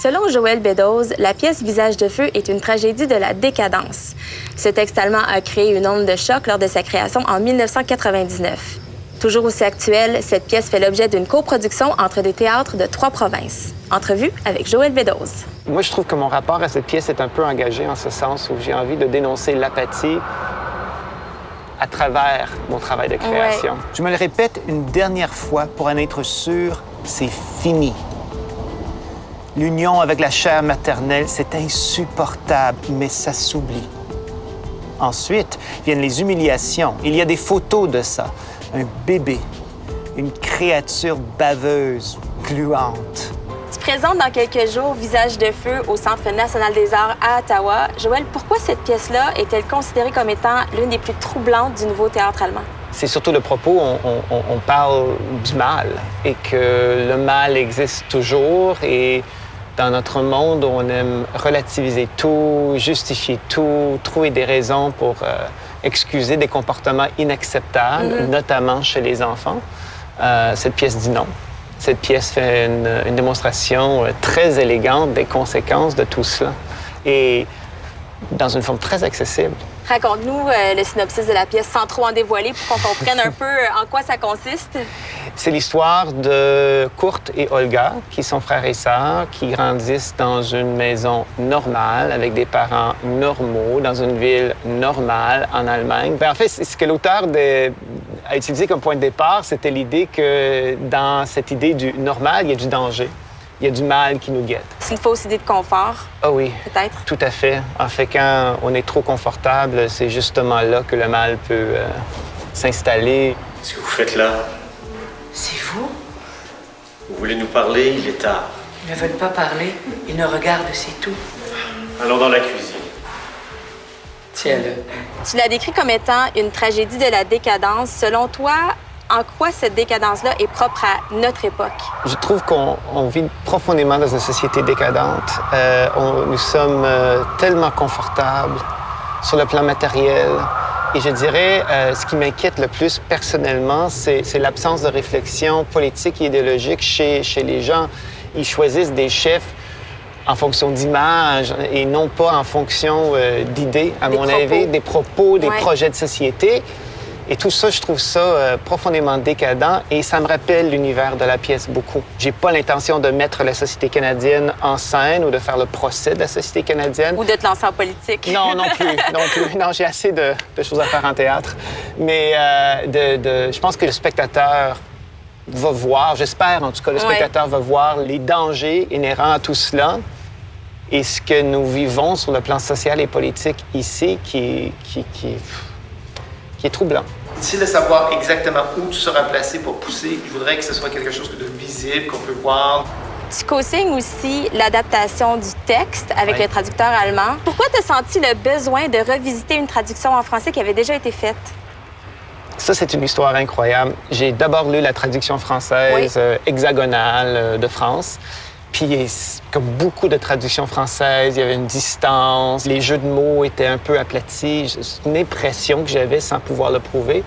Selon Joël Beddoes, la pièce Visage de feu est une tragédie de la décadence. Ce texte allemand a créé une onde de choc lors de sa création en 1999. Toujours aussi actuelle, cette pièce fait l'objet d'une coproduction entre des théâtres de 3 provinces. Entrevue avec Joël Beddoes. Moi, je trouve que mon rapport à cette pièce est un peu engagé en ce sens où j'ai envie de dénoncer l'apathie à travers mon travail de création. Ouais. Je me le répète une dernière fois pour en être sûr, c'est fini. L'union avec la chair maternelle, c'est insupportable, mais ça s'oublie. Ensuite viennent les humiliations. Il y a des photos de ça. Un bébé, une créature baveuse, gluante. Tu présentes dans quelques jours Visage de feu au Centre national des arts à Ottawa. Joël, pourquoi cette pièce-là est-elle considérée comme étant l'une des plus troublantes du nouveau théâtre allemand? C'est surtout le propos, on parle du mal et que le mal existe toujours et dans notre monde, on aime relativiser tout, justifier tout, trouver des raisons pour excuser des comportements inacceptables, notamment chez les enfants. Cette pièce dit non. Cette pièce fait une démonstration très élégante des conséquences de tout cela et dans une forme très accessible. Raconte-nous le synopsis de la pièce sans trop en dévoiler pour qu'on comprenne un peu en quoi ça consiste. C'est l'histoire de Kurt et Olga, qui sont frères et sœurs, qui grandissent dans une maison normale, avec des parents normaux, dans une ville normale en Allemagne. En fait, ce que l'auteur a utilisé comme point de départ, c'était l'idée que dans cette idée du normal, il y a du danger. Il y a du mal qui nous guette. C'est une fausse idée de confort. Ah oui, peut-être. Tout à fait. En fait, quand on est trop confortable, c'est justement là que le mal peut s'installer. Qu'est-ce que vous faites là? C'est vous? Vous voulez nous parler? Il est tard. Ils ne veulent pas parler. Ils nous regardent, c'est tout. Allons dans la cuisine. Tiens-le. Tu l'as décrit comme étant une tragédie de la décadence. Selon toi, en quoi cette décadence-là est propre à notre époque? Je trouve qu'on vit profondément dans une société décadente. Nous sommes tellement confortables sur le plan matériel. Et je dirais, ce qui m'inquiète le plus personnellement, c'est l'absence de réflexion politique et idéologique chez les gens. Ils choisissent des chefs en fonction d'images et non pas en fonction d'idées, à mon avis, des propos, des projets de société. Et tout ça, je trouve ça profondément décadent et ça me rappelle l'univers de la pièce beaucoup. J'ai pas l'intention de mettre la société canadienne en scène ou de faire le procès de la société canadienne. Ou de te lancer en politique. Non, non plus. Non, j'ai assez de choses à faire en théâtre. Mais je pense que le spectateur va voir, j'espère en tout cas, le spectateur va voir les dangers inhérents à tout cela et ce que nous vivons sur le plan social et politique ici qui est troublant. Difficile de savoir exactement où tu seras placé pour pousser. Je voudrais que ce soit quelque chose de visible, qu'on peut voir. Tu co-signes aussi l'adaptation du texte avec le traducteur allemand. Pourquoi tu as senti le besoin de revisiter une traduction en français qui avait déjà été faite? Ça, c'est une histoire incroyable. J'ai d'abord lu la traduction française hexagonale de France. Puis, comme beaucoup de traductions françaises, il y avait une distance, les jeux de mots étaient un peu aplatis. C'est une impression que j'avais sans pouvoir le prouver.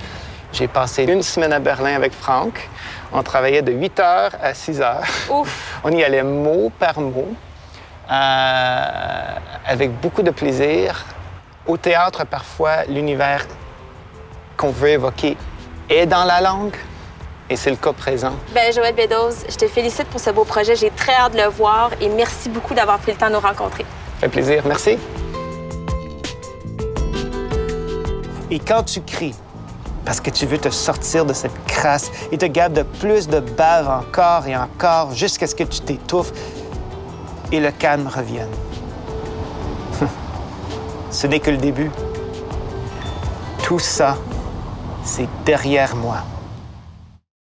J'ai passé une semaine à Berlin avec Franck. On travaillait de 8 heures à 6 heures. Ouf. On y allait mot par mot, avec beaucoup de plaisir. Au théâtre, parfois, l'univers qu'on veut évoquer est dans la langue. Et c'est le cas présent. Bien, Joël Beddoes, je te félicite pour ce beau projet. J'ai très hâte de le voir et merci beaucoup d'avoir pris le temps de nous rencontrer. Ça fait plaisir. Merci. Et quand tu cries, parce que tu veux te sortir de cette crasse et te gardes de plus de bave encore et encore jusqu'à ce que tu t'étouffes et le calme revienne. Ce n'est que le début. Tout ça, c'est derrière moi.